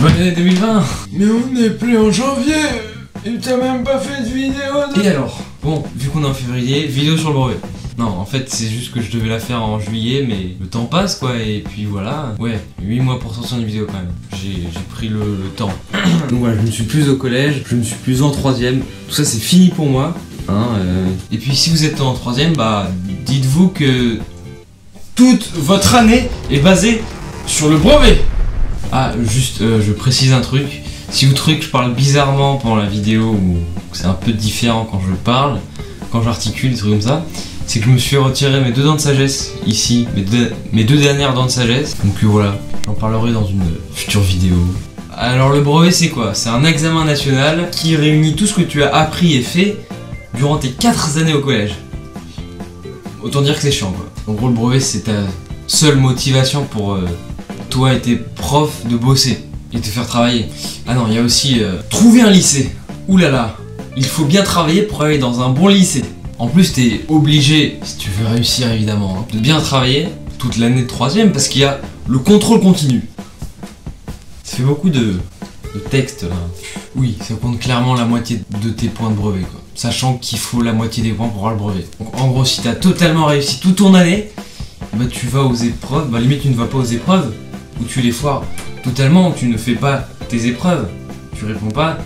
Bonne année 2020. Mais on est plus en janvier et t'as même pas fait de vidéo de... Et alors? Bon, vu qu'on est en février, vidéo sur le brevet. Non, en fait, c'est juste que je devais la faire en juillet, mais le temps passe, quoi, et puis voilà. Ouais, 8 mois pour sortir une vidéo, quand même. J'ai pris le temps. Donc voilà, je ne suis plus au collège, je ne suis plus en 3ème. Tout ça, c'est fini pour moi. Hein, Et puis, si vous êtes en 3ème, bah, dites-vous que toute votre année est basée sur le brevet. Ah, juste, je précise un truc. Si vous trouvez que je parle bizarrement pendant la vidéo, ou que c'est un peu différent quand je parle, quand j'articule, des trucs comme ça, c'est que je me suis retiré mes 2 dents de sagesse, ici, mes deux dernières dents de sagesse. Donc voilà, j'en parlerai dans une future vidéo. Alors le brevet c'est quoi? C'est un examen national qui réunit tout ce que tu as appris et fait durant tes 4 années au collège. Autant dire que c'est chiant, quoi. En gros, le brevet c'est ta seule motivation pour toi et tes profs de bosser et te faire travailler. Ah non, il y a aussi trouver un lycée. Ouh là là, il faut bien travailler pour aller dans un bon lycée. En plus, t'es obligé, si tu veux réussir évidemment, hein, de bien travailler toute l'année de 3ème parce qu'il y a le contrôle continu. Ça fait beaucoup de texte là. Oui, ça compte clairement la moitié de tes points de brevet, quoi. Sachant qu'il faut la moitié des points pour avoir le brevet. Donc en gros, si t'as totalement réussi toute ton année, bah tu vas aux épreuves, bah limite tu ne vas pas aux épreuves, ou tu les foires totalement, ou tu ne fais pas tes épreuves, tu réponds pas,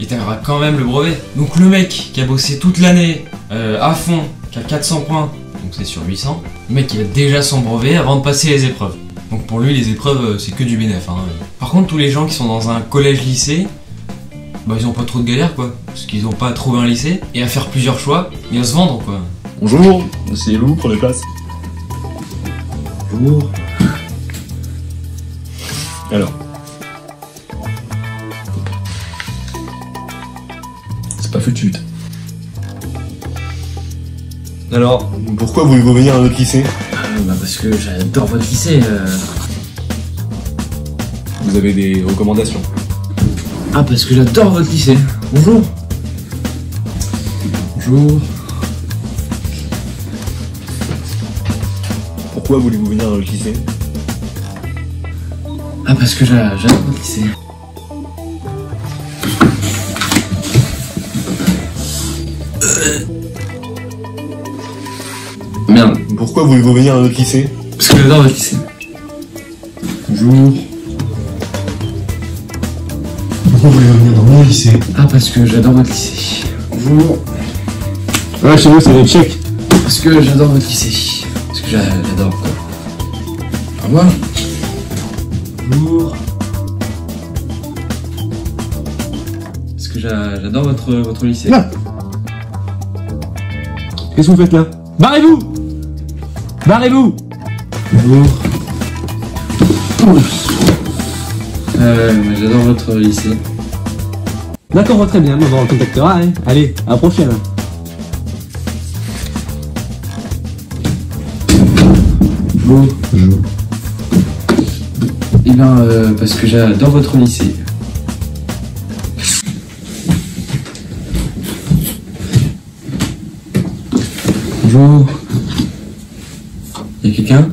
et t'auras quand même le brevet. Donc le mec qui a bossé toute l'année à fond, qui a 400 points, donc c'est sur 800, le mec il a déjà son brevet avant de passer les épreuves. Donc pour lui les épreuves c'est que du bénéf, hein. Par contre tous les gens qui sont dans un collège-lycée, bah ils ont pas trop de galère, quoi, parce qu'ils ont pas à trouver un lycée, et à faire plusieurs choix, et à se vendre, quoi. Bonjour, c'est Lou pour les places. Bonjour. Alors. C'est pas foutu. Alors, pourquoi voulez-vous venir à notre lycée? Bah parce que j'adore votre lycée. Vous avez des recommandations? Ah, parce que j'adore votre lycée. Bonjour. Bonjour. Pourquoi voulez-vous venir à notre lycée? Ah, parce que j'adore votre lycée. Merde. Pourquoi voulez-vous venir à notre lycée? Parce que j'adore votre lycée. Bonjour. Pourquoi vous voulez venir dans mon lycée? Ah, parce que j'adore votre lycée. Bonjour. Ouais, chez nous c'est des tchèques. Parce que j'adore votre lycée. Parce que j'adore, quoi. Au revoir. Bonjour. Parce que j'adore votre lycée. Là. Qu'est-ce que vous faites là? Barrez-vous! Barrez-vous! Bonjour. J'adore votre lycée. D'accord, très bien, on le contactera, hein. Allez, à la prochaine. Bonjour. Eh bien, parce que j'adore votre lycée. Bonjour. Y'a quelqu'un?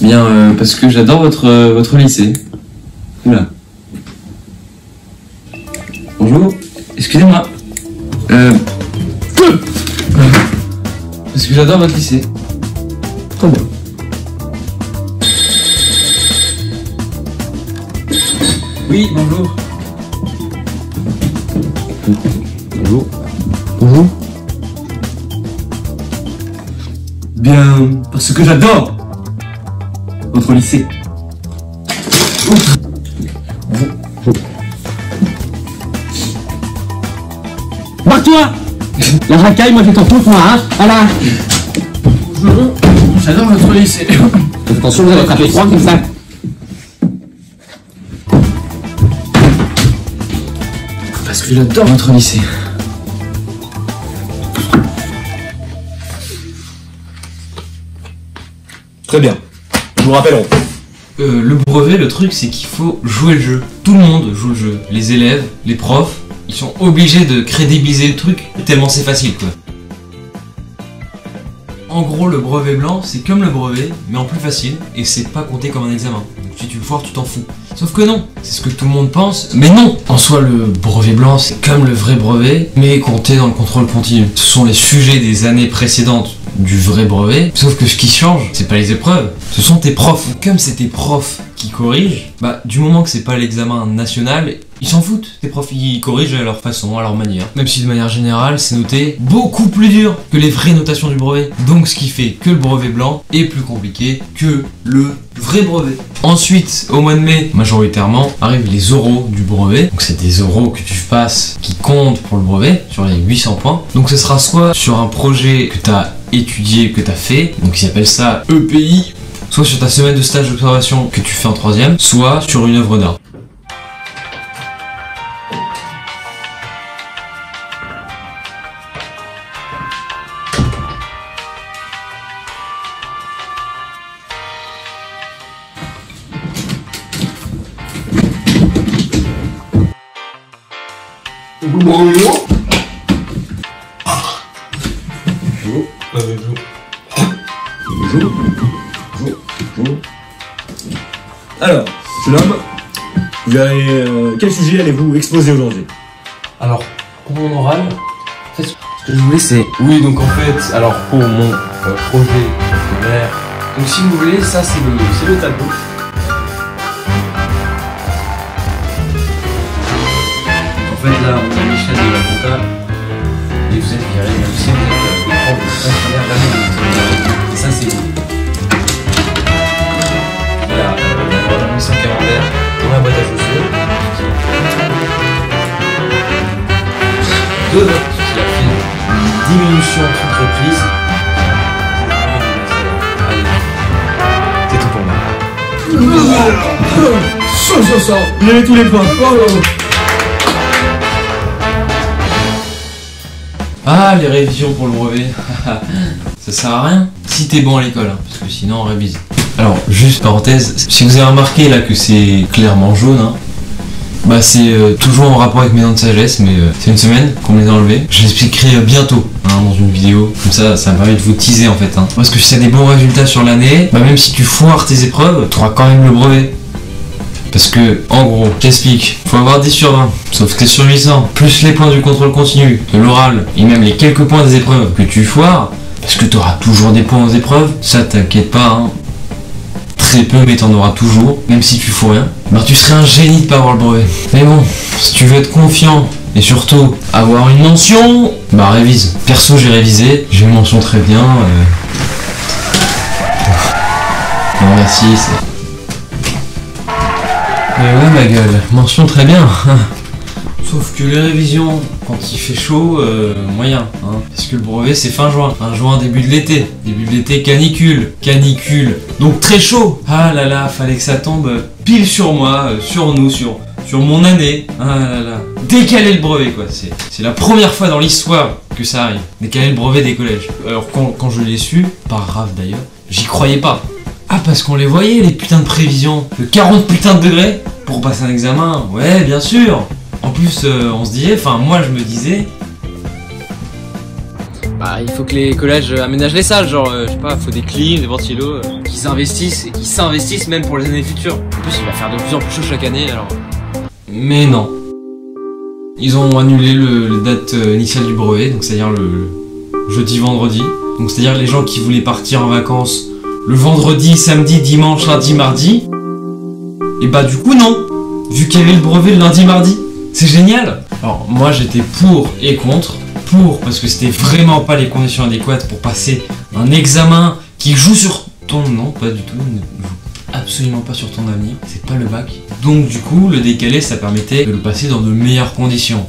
Bien, parce que j'adore votre lycée. Oula. Bonjour. Excusez-moi. Parce que j'adore votre lycée. Très bien. Oui, bonjour. Bonjour. Bonjour. Bien, parce que j'adore votre lycée. Barre-toi! La racaille, moi j'ai ton truc, moi, hein? Voilà! Bonjour, j'adore votre lycée. Faites attention, vous allez attraper froid comme ça. Parce que j'adore votre lycée. Très bien. Nous vous rappellerons. Le brevet, le truc, c'est qu'il faut jouer le jeu. Tout le monde joue le jeu. Les élèves, les profs, ils sont obligés de crédibiliser le truc, tellement c'est facile, quoi. En gros, le brevet blanc, c'est comme le brevet, mais en plus facile, et c'est pas compté comme un examen. Donc Si tu le foires, tu t'en fous. Sauf que non, c'est ce que tout le monde pense, mais non. En soi, le brevet blanc, c'est comme le vrai brevet, mais compté dans le contrôle continu. Ce sont les sujets des années précédentes du vrai brevet, sauf que ce qui change, c'est pas les épreuves, ce sont tes profs. Comme c'est tes profs qui corrigent, bah du moment que c'est pas l'examen national, ils s'en foutent. Tes profs, ils corrigent à leur façon, à leur manière. Même si de manière générale, c'est noté beaucoup plus dur que les vraies notations du brevet. Donc ce qui fait que le brevet blanc est plus compliqué que le vrai brevet. Ensuite, au mois de mai, majoritairement, arrivent les oraux du brevet. Donc c'est des oraux que tu passes qui comptent pour le brevet, sur les 800 points. Donc ce sera soit sur un projet que tu as étudié, que tu as fait, donc ils appellent ça EPI, soit sur ta semaine de stage d'observation que tu fais en 3e, soit sur une œuvre d'art. Alors, jeune homme, vous avez, quel sujet allez-vous exposer aujourd'hui? Alors, pour mon oral, en fait, ce que je voulais c'est... Oui, donc en fait, alors pour mon projet scolaire... Donc si vous voulez, ça c'est le tableau. En fait là, on a l'échelle de la compta, et vous êtes viré, même si vous êtes le prof de fonctionnaire de l'année. Et ça c'est vous. Voilà, la mission camembert dans la boîte à chaussures. Deux notes qui a fait une diminution d'entreprise. Allez, c'est tout pour moi. Ça, vous avez tous les points. Ah, les révisions pour le brevet. Ça sert à rien si t'es bon à l'école, hein, parce que sinon on révise. Alors, juste parenthèse, si vous avez remarqué là que c'est clairement jaune, hein, bah c'est toujours en rapport avec mes dents de sagesse, mais c'est une semaine qu'on me les a enlevés. Je l'expliquerai bientôt hein, dans une vidéo, comme ça me permet de vous teaser en fait. Hein. Parce que si t'as des bons résultats sur l'année, bah même si tu foires tes épreuves, t'auras quand même le brevet. Parce que, en gros, j'explique, faut avoir 10 sur 20, sauf que t'es sur 800, plus les points du contrôle continu, de l'oral, et même les quelques points des épreuves que tu foires, parce que t'auras toujours des points aux épreuves, ça t'inquiète pas, hein. Très peu, mais t'en auras toujours, même si tu fous rien. Bah tu serais un génie de pas avoir le brevet. Mais bon, si tu veux être confiant, et surtout avoir une mention, bah révise. Perso, j'ai révisé, j'ai une mention très bien. Non merci, c'est... Mais ouais ma gueule, mention très bien. Sauf que les révisions, quand il fait chaud, moyen. Hein. Parce que le brevet c'est fin juin. Fin juin, début de l'été. Début de l'été, canicule. Canicule. Donc très chaud. Ah là là, fallait que ça tombe pile sur moi, sur nous, sur mon année. Ah là là. Décaler le brevet quoi. C'est la première fois dans l'histoire que ça arrive. Décaler le brevet des collèges. Alors quand je l'ai su, pas grave d'ailleurs, j'y croyais pas. Ah parce qu'on les voyait les putains de prévisions de 40 putains de degrés pour passer un examen. Ouais bien sûr. En plus on se disait, enfin moi je me disais... Bah il faut que les collèges aménagent les salles, genre je sais pas, faut des clim, des ventilos, qu'ils investissent et qu'ils s'investissent même pour les années futures. En plus il va faire de plus en plus chaud chaque année alors... Mais non. Ils ont annulé la date initiale du brevet, donc c'est-à-dire le jeudi-vendredi. Donc c'est-à-dire les gens qui voulaient partir en vacances le vendredi, samedi, dimanche, lundi, mardi. Et bah du coup non, vu qu'il y avait le brevet le lundi, mardi. C'est génial. Alors moi j'étais pour et contre. Pour parce que c'était vraiment pas les conditions adéquates pour passer un examen qui joue sur ton... Non, pas du tout, ne joue absolument pas sur ton avenir. C'est pas le bac. Donc du coup le décalé ça permettait de le passer dans de meilleures conditions.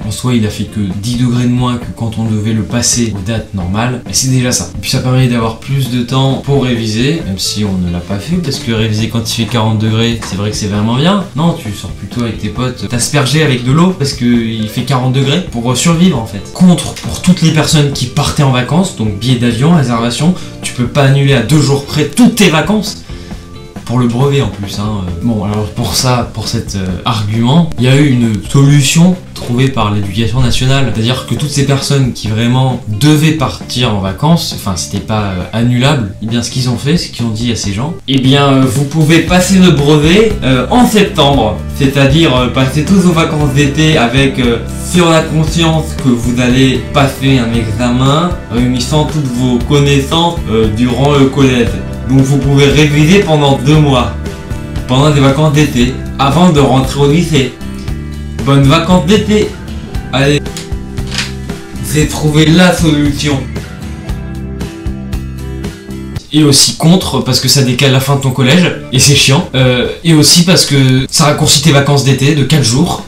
En soi, il a fait que 10 degrés de moins que quand on devait le passer aux dates normales, mais c'est déjà ça. Et puis ça permet d'avoir plus de temps pour réviser, même si on ne l'a pas fait, parce que réviser quand il fait 40 degrés, c'est vrai que c'est vraiment bien. Non, tu sors plutôt avec tes potes, t'asperger avec de l'eau, parce qu'il fait 40 degrés, pour survivre en fait. Contre, pour toutes les personnes qui partaient en vacances, donc billets d'avion, réservation, tu peux pas annuler à 2 jours près toutes tes vacances. pour le brevet en plus. Hein. Bon, alors pour cet argument, il y a eu une solution trouvée par l'éducation nationale. C'est-à-dire que toutes ces personnes qui vraiment devaient partir en vacances, enfin c'était pas annulable, et bien ce qu'ils ont fait, c'est qu'ils ont dit à ces gens, eh bien vous pouvez passer le brevet en septembre. C'est-à-dire passer tous vos vacances d'été avec sur la conscience que vous allez passer un examen réunissant toutes vos connaissances durant le collège. Donc vous pouvez réviser pendant 2 mois, pendant des vacances d'été, avant de rentrer au lycée. Bonnes vacances d'été. Allez, j'ai trouvé la solution. Et aussi contre, parce que ça décale la fin de ton collège, et c'est chiant. Et aussi parce que ça raccourcit tes vacances d'été de 4 jours.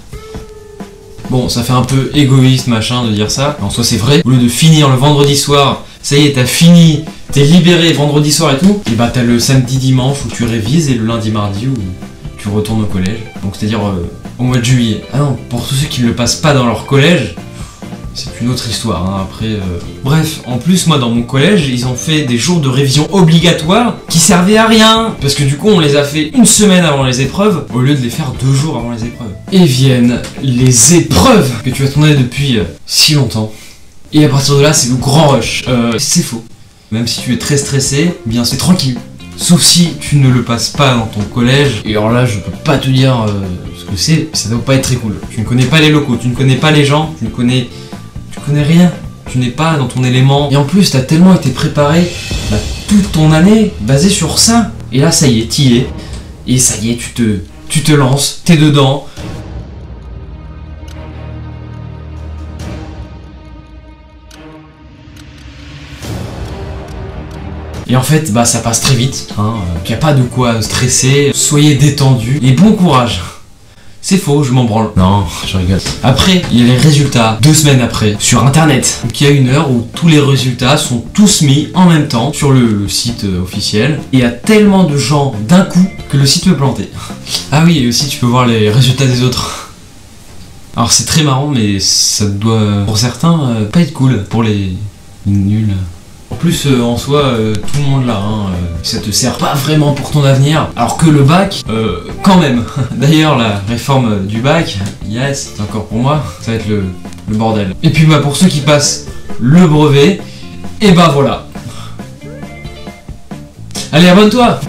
Bon, ça fait un peu égoïste machin de dire ça, mais en soi c'est vrai. Au lieu de finir le vendredi soir, ça y est, t'as fini, t'es libéré vendredi soir et tout, et bah t'as le samedi dimanche où tu révises et le lundi mardi où tu retournes au collège. Donc c'est-à-dire au mois de juillet. Ah non, pour tous ceux qui ne le passent pas dans leur collège, c'est une autre histoire, hein, après... Bref, en plus, moi, dans mon collège, ils ont fait des jours de révision obligatoires qui servaient à rien. Parce que du coup, on les a fait 1 semaine avant les épreuves, au lieu de les faire 2 jours avant les épreuves. Et viennent les épreuves que tu attendais depuis si longtemps. Et à partir de là, c'est le grand rush. C'est faux. Même si tu es très stressé, eh bien c'est tranquille. Sauf si tu ne le passes pas dans ton collège. Et alors là, je peux pas te dire ce que c'est. Ça doit pas être très cool. Tu ne connais pas les locaux, tu ne connais pas les gens, tu connais rien. Tu n'es pas dans ton élément. Et en plus, t'as tellement été préparé toute ton année basée sur ça. Et là, ça y est, t'y es. Et ça y est, tu te lances, t'es dedans. Et en fait, ça passe très vite, hein, y a pas de quoi stresser, soyez détendu et bon courage. C'est faux, je m'en branle. Non, je rigole. Après, il y a les résultats, 2 semaines après, sur internet. Donc il y a une heure où tous les résultats sont tous mis en même temps sur le site officiel. Et il y a tellement de gens d'un coup que le site peut planter. Ah oui, et aussi tu peux voir les résultats des autres. Alors c'est très marrant, mais ça doit, pour certains, pas être cool. Pour les nuls. En plus, en soi, tout le monde là, hein, ça te sert pas vraiment pour ton avenir, alors que le bac, quand même. D'ailleurs, la réforme du bac, yes, c'est encore pour moi, ça va être le bordel. Et puis pour ceux qui passent le brevet, et voilà. Allez, abonne-toi!